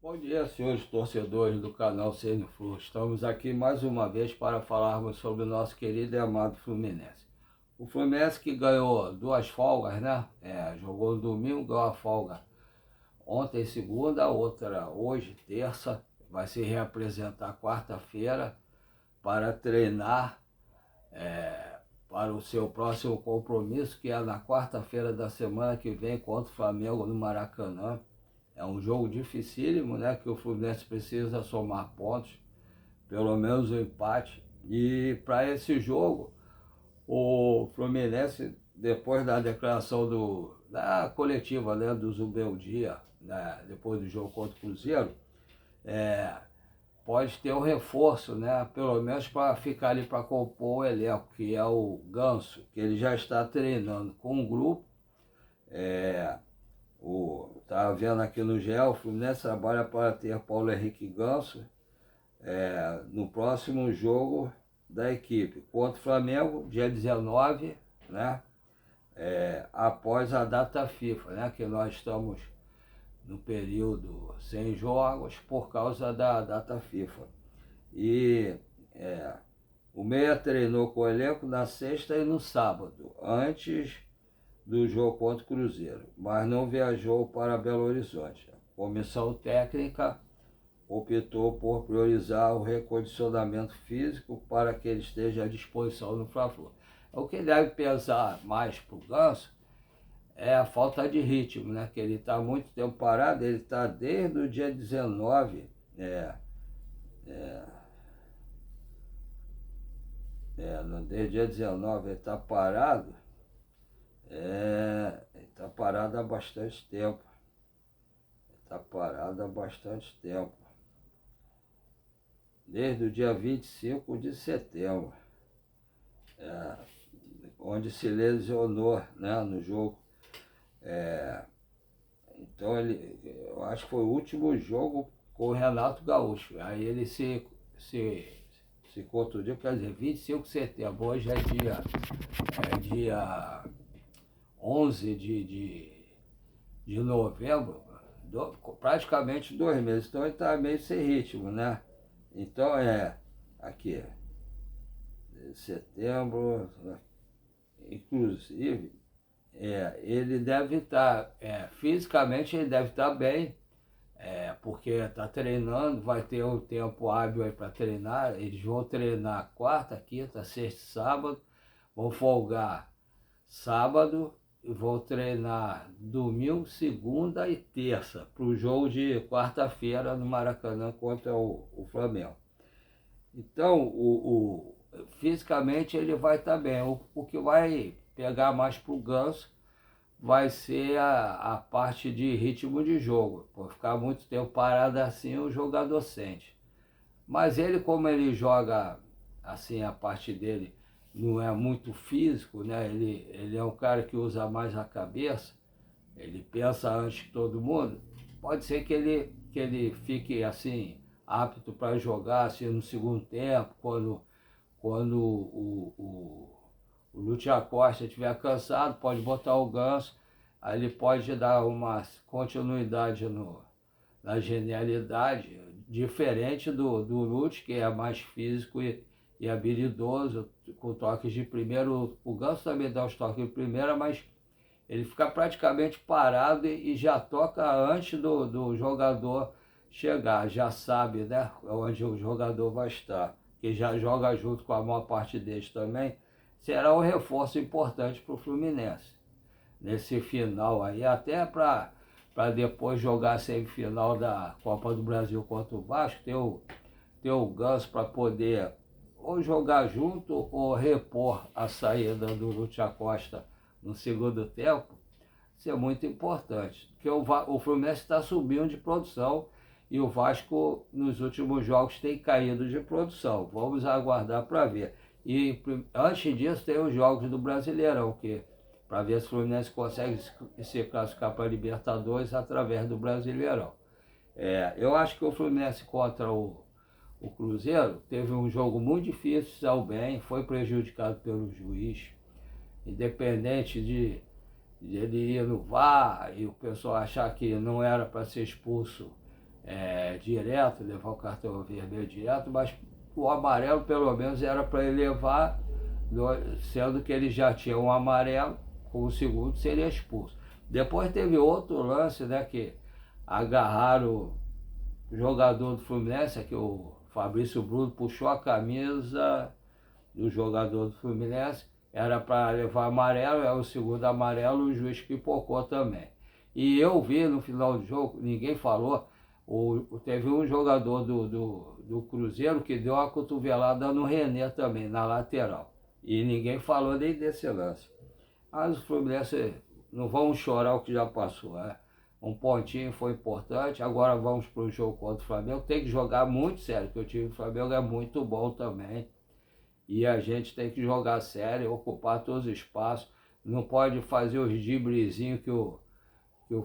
Bom dia, senhores torcedores do canal CN Flu. Estamos aqui mais uma vez para falarmos sobre o nosso querido e amado Fluminense. O Fluminense que ganhou duas folgas, né? Jogou no domingo, ganhou a folga ontem, segunda, outra hoje, terça. Vai se reapresentar quarta-feira para treinar para o seu próximo compromisso, que é na quarta-feira da semana que vem contra o Flamengo no Maracanã. É um jogo dificílimo, né? Que o Fluminense precisa somar pontos, pelo menos o empate. E para esse jogo, o Fluminense, depois da declaração da coletiva, né, do Zubeldia, né, depois do jogo contra o Cruzeiro, pode ter um reforço, né? Pelo menos para ficar ali para compor o elenco, que é o Ganso, que ele já está treinando com um grupo. Estava vendo aqui no GE, o Fluminense trabalha para ter Paulo Henrique Ganso no próximo jogo da equipe contra o Flamengo, dia 19, né? Após a data FIFA, né? Que nós estamos no período sem jogos por causa da data FIFA. E o Meia treinou com o elenco na sexta e no sábado, antes do jogo contra o Cruzeiro, mas não viajou para Belo Horizonte. A comissão técnica optou por priorizar o recondicionamento físico para que ele esteja à disposição no Fla-Flu. O que deve pesar mais para o Ganso é a falta de ritmo, né? Que ele está muito tempo parado, ele está desde o dia 19, desde o dia 19 ele está parado. Ele está parado há bastante tempo. Desde o dia 25 de setembro. Onde se lesionou, né, no jogo. Então eu acho que foi o último jogo com o Renato Gaúcho. Aí ele se contundiu, quer dizer, 25 de setembro. Hoje é dia 11 de novembro, praticamente 2 meses. Então ele está meio sem ritmo, né? Então aqui, setembro, inclusive, ele deve estar, fisicamente ele deve estar bem, porque está treinando, vai ter um tempo hábil aí para treinar. Eles vão treinar quarta, quinta, sexta e sábado, vão folgar sábado e vão treinar domingo, segunda e terça para o jogo de quarta-feira no Maracanã contra o Flamengo. Então, fisicamente ele vai estar bem. O que vai pegar mais para o Ganso vai ser a parte de ritmo de jogo. Por ficar muito tempo parado assim, o jogador sente. Mas ele, como ele joga assim, a parte dele não é muito físico, né? Ele é um cara que usa mais a cabeça, ele pensa antes que todo mundo. Pode ser que ele fique assim, apto para jogar assim, no segundo tempo, quando o Lúcio Acosta estiver cansado, pode botar o Ganso, aí ele pode dar uma continuidade na genialidade, diferente do Lúcio, que é mais físico e habilidoso, com toques de primeiro. O Ganso também dá os toques de primeira, mas ele fica praticamente parado e já toca antes do jogador chegar, já sabe, né, onde o jogador vai estar, que já joga junto com a maior parte deles também. Será um reforço importante para o Fluminense nesse final aí, até para depois jogar a semifinal da Copa do Brasil contra o Vasco, ter o Ganso para poder ou jogar junto ou repor a saída do Lúcio Acosta no segundo tempo. Isso é muito importante, porque o Fluminense está subindo de produção e o Vasco nos últimos jogos tem caído de produção. Vamos aguardar para ver. E antes disso tem os jogos do Brasileirão, para ver se o Fluminense consegue se classificar para a Libertadores através do Brasileirão. Eu acho que o Fluminense contra o Cruzeiro teve um jogo muito difícil, saiu bem, foi prejudicado pelo juiz, independente de ele ir no VAR e o pessoal achar que não era para ser expulso direto, levar o cartão vermelho direto, mas o amarelo pelo menos era para ele levar, sendo que ele já tinha um amarelo, com o segundo seria expulso. Depois teve outro lance, né, que agarraram o jogador do Fluminense, que o Fabrício Bruno puxou a camisa do jogador do Fluminense, era para levar amarelo, é o segundo amarelo, o juiz pipocou também. E eu vi no final do jogo, ninguém falou, teve um jogador do Cruzeiro que deu uma cotovelada no René também, na lateral. E ninguém falou nem desse lance. Mas o Fluminense, não vamos chorar o que já passou, né? Um pontinho foi importante, agora vamos para o jogo contra o Flamengo. Tem que jogar muito sério, porque o time do Flamengo é muito bom também. E a gente tem que jogar sério, ocupar todos os espaços. Não pode fazer os driblezinhos que o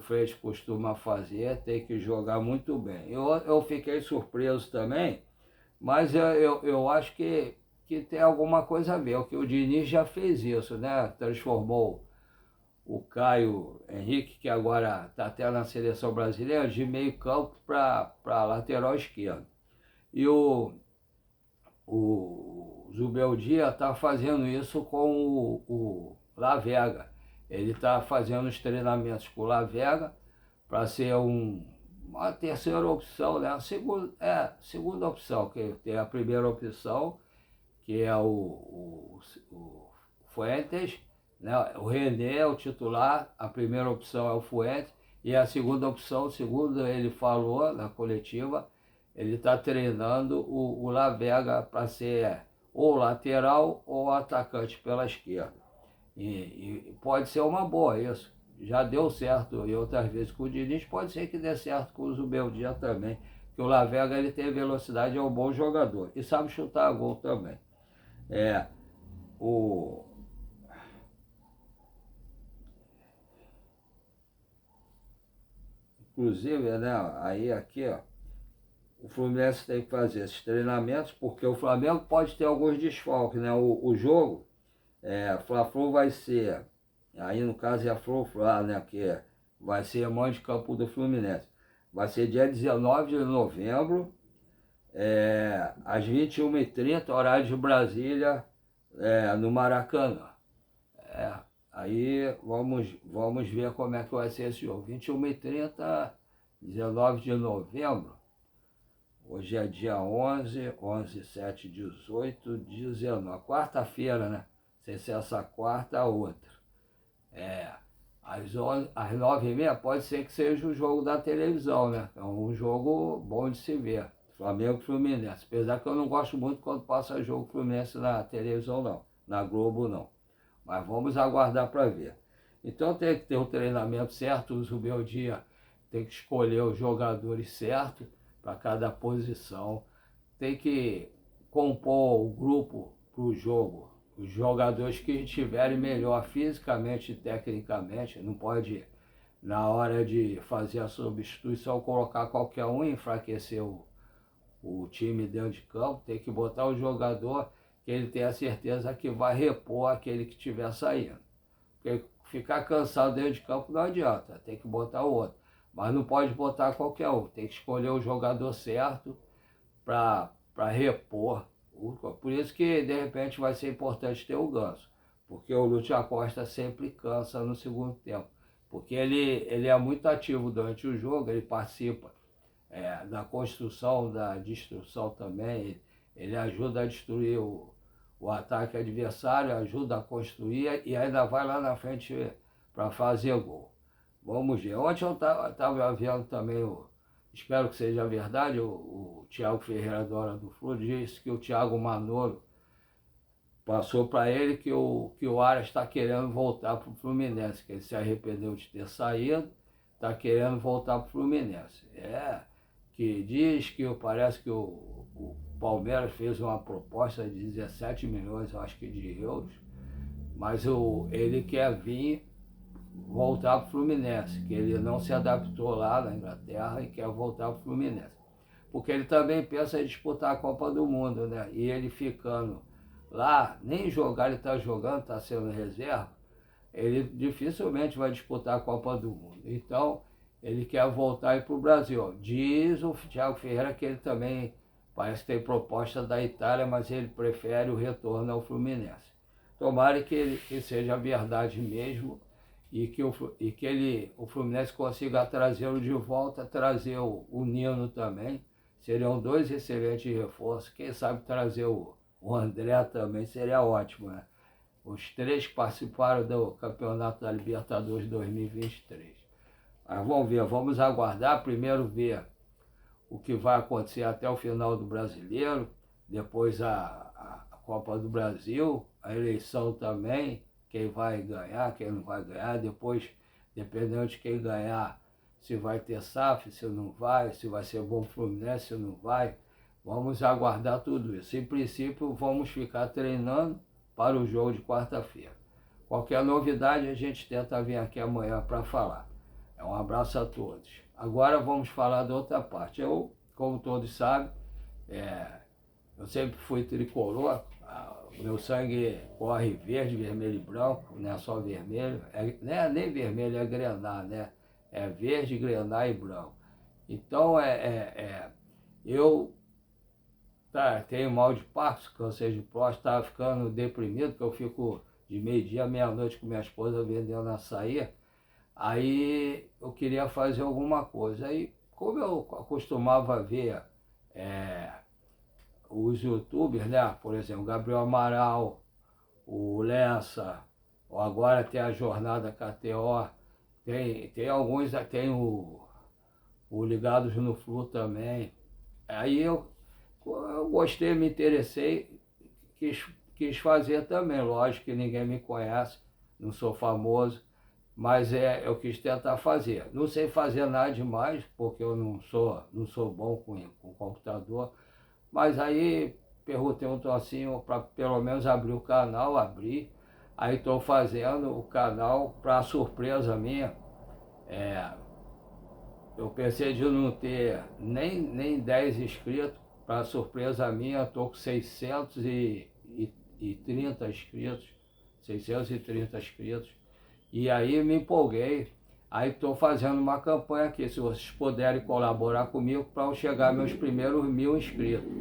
Fred costuma fazer, tem que jogar muito bem. Eu fiquei surpreso também, mas eu acho que tem alguma coisa a ver, o que o Diniz já fez isso, né? Transformou o Caio Henrique, que agora está até na seleção brasileira, de meio campo para lateral esquerdo. E o Zubeldia está fazendo isso com o Lavega. Ele está fazendo os treinamentos com o Lavega para ser uma terceira opção, né? Segunda opção, que tem a primeira opção, que é o Fuentes, né? O René é o titular, a primeira opção é o Fuentes, e a segunda opção, segundo ele falou na coletiva, ele está treinando o Lavega para ser ou lateral ou atacante pela esquerda. E pode ser uma boa isso. Já deu certo e outras vezes com o Diniz, pode ser que dê certo com o Zubeldia também. Porque o Lavega ele tem velocidade, é um bom jogador. E sabe chutar gol também. Inclusive, né, aí aqui, ó, o Fluminense tem que fazer esses treinamentos, porque o Flamengo pode ter alguns desfalques, né? O jogo, Fla-Flu vai ser, aí no caso é a Flu-Fla, né? Que vai ser a mãe de campo do Fluminense. Vai ser dia 19 de novembro, às 21h30, horário de Brasília, no Maracanã. Aí vamos ver como é que vai ser esse jogo. 21h30, 19 de novembro. Hoje é dia 11, 7, 18, 19. Quarta-feira, né? Sem ser essa quarta, a outra. Às 9h30 pode ser que seja o jogo da televisão, né? É um jogo bom de se ver. Flamengo e Fluminense. Apesar que eu não gosto muito quando passa jogo Fluminense na televisão, não. Na Globo, não. Mas vamos aguardar para ver. Então tem que ter o treinamento certo, o Zubeldia tem que escolher os jogadores certos para cada posição. Tem que compor o grupo para o jogo. Os jogadores que estiverem melhor fisicamente e tecnicamente, não pode, na hora de fazer a substituição, colocar qualquer um e enfraquecer o time dentro de campo. Tem que botar o jogador que ele tenha certeza que vai repor aquele que estiver saindo. Porque ficar cansado dentro de campo não adianta, tem que botar o outro. Mas não pode botar qualquer um, tem que escolher o jogador certo para repor. Por isso que, de repente, vai ser importante ter o Ganso. Porque o Lúcio Acosta sempre cansa no segundo tempo. Porque ele é muito ativo durante o jogo, ele participa da construção, da destruição também. Ele ajuda a destruir o ataque adversário, ajuda a construir e ainda vai lá na frente para fazer gol. Vamos ver. Ontem eu estava vendo também, espero que seja verdade, o Thiago Ferreira da Hora do Flu disse que o Thiago Manolo passou para ele que o Aras está querendo voltar para o Fluminense, que ele se arrependeu de ter saído, está querendo voltar para o Fluminense. Que diz que parece que o Palmeiras fez uma proposta de 17 milhões, eu acho que de euros, mas ele quer vir voltar para o Fluminense, que ele não se adaptou lá na Inglaterra e quer voltar para o Fluminense. Porque ele também pensa em disputar a Copa do Mundo, né? E ele ficando lá, nem jogar ele está jogando, está sendo reserva, ele dificilmente vai disputar a Copa do Mundo. Então, ele quer voltar para o Brasil. Diz o Thiago Ferreira que ele também parece que tem proposta da Itália, mas ele prefere o retorno ao Fluminense. Tomara que seja verdade mesmo e que o Fluminense consiga trazê-lo de volta, trazer o Nino também. Seriam dois excelentes reforços. Quem sabe trazer o André também seria ótimo, né? Os três participaram do Campeonato da Libertadores 2023. Mas vamos ver, vamos aguardar. Primeiro ver o que vai acontecer até o final do Brasileiro, depois a Copa do Brasil, a eleição também, quem vai ganhar, quem não vai ganhar, depois, dependendo de quem ganhar, se vai ter SAF, se não vai, se vai ser bom Fluminense, se não vai. Vamos aguardar tudo isso. Em princípio, vamos ficar treinando para o jogo de quarta-feira. Qualquer novidade, a gente tenta vir aqui amanhã para falar. Um abraço a todos. Agora vamos falar da outra parte. Eu, como todos sabem, eu sempre fui tricolor. Meu sangue corre verde, vermelho e branco, não é só vermelho. Não é nem vermelho, é grená, né? É verde, grená e branco. Então, eu tenho mal de Parkinson, câncer de próstata, estava ficando deprimido, porque eu fico de meio-dia, meia-noite com minha esposa vendendo açaí. Aí eu queria fazer alguma coisa. Aí, como eu costumava ver os youtubers, né? Por exemplo, o Gabriel Amaral, o Lessa, ou agora tem a Jornada KTO, tem alguns, tem o Ligados no Flu também. Aí eu gostei, me interessei, quis fazer também. Lógico que ninguém me conhece, não sou famoso, mas eu quis tentar fazer. Não sei fazer nada demais, porque eu não sou bom com computador, mas aí perguntei um trocinho para pelo menos abrir o canal, aí estou fazendo o canal para surpresa minha. Eu pensei de não ter nem 10 inscritos, para surpresa minha, estou com 630 inscritos, 630 inscritos. E aí me empolguei, aí estou fazendo uma campanha aqui, se vocês puderem colaborar comigo para eu chegar aos meus primeiros 1000 inscritos.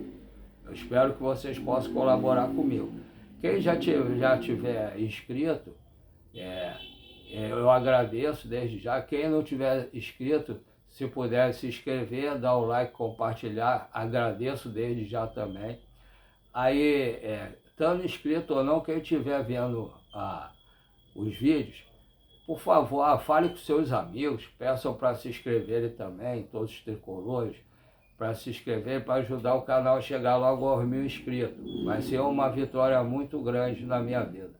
Eu espero que vocês possam colaborar comigo. Quem já tiver inscrito, eu agradeço desde já. Quem não tiver inscrito, se puder se inscrever, dar o like, compartilhar, agradeço desde já também. Aí, estando inscrito ou não, quem estiver vendo os vídeos, por favor, fale com seus amigos, peçam para se inscreverem também, todos os tricolores, para se inscrever, para ajudar o canal a chegar logo aos 1000 inscritos. Vai ser uma vitória muito grande na minha vida,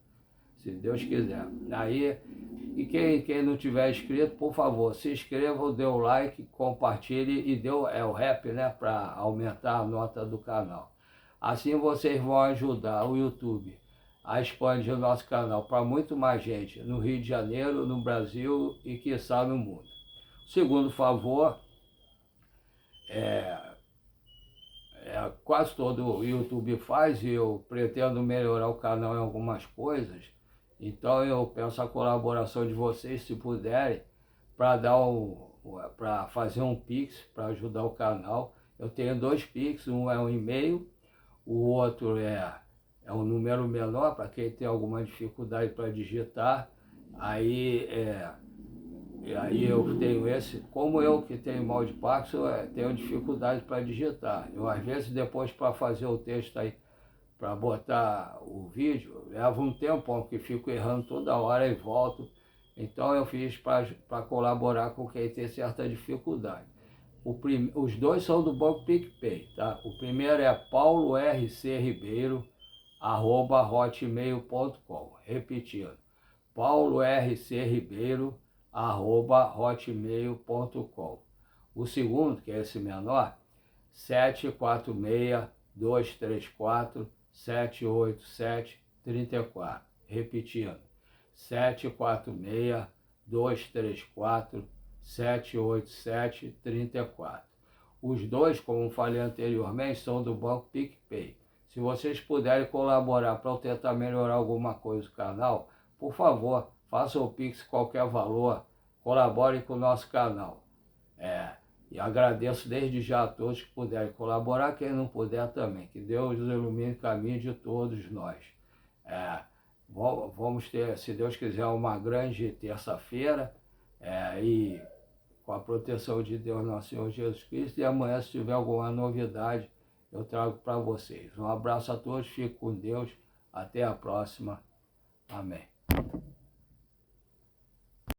se Deus quiser. Aí, e quem não tiver inscrito, por favor, se inscreva, dê o like, compartilhe e dê o rap, né, para aumentar a nota do canal. Assim vocês vão ajudar o YouTube a expandir o nosso canal para muito mais gente no Rio de Janeiro, no Brasil e quiçá no mundo. Segundo favor, quase todo o YouTube faz, e eu pretendo melhorar o canal em algumas coisas. Então eu peço a colaboração de vocês, se puderem, para fazer um Pix, para ajudar o canal. Eu tenho 2 Pix, um é um e-mail, o outro é um número menor, para quem tem alguma dificuldade para digitar. Aí eu tenho esse, como eu que tenho mal de Parkinson, tenho dificuldade para digitar. Eu às vezes depois para fazer o texto aí, para botar o vídeo, leva um tempão, que fico errando toda hora e volto. Então eu fiz para colaborar com quem tem certa dificuldade. Os dois são do Banco PicPay, tá? O primeiro é paulorcribeiro@hotmail.com. Repetindo, paulorcribeiro@hotmail.com. O segundo, que é esse menor, 746-234-787-34. Repetindo, 746-234-787-34. Os dois, como falei anteriormente, são do Banco PicPay. Se vocês puderem colaborar para eu tentar melhorar alguma coisa do canal, por favor, façam o Pix qualquer valor, colaborem com o nosso canal. E agradeço desde já a todos que puderem colaborar, quem não puder também. Que Deus ilumine o caminho de todos nós. Vamos ter, se Deus quiser, uma grande terça-feira, e com a proteção de Deus, nosso Senhor Jesus Cristo. E amanhã, se tiver alguma novidade, eu trago para vocês. Um abraço a todos, fique com Deus. Até a próxima. Amém.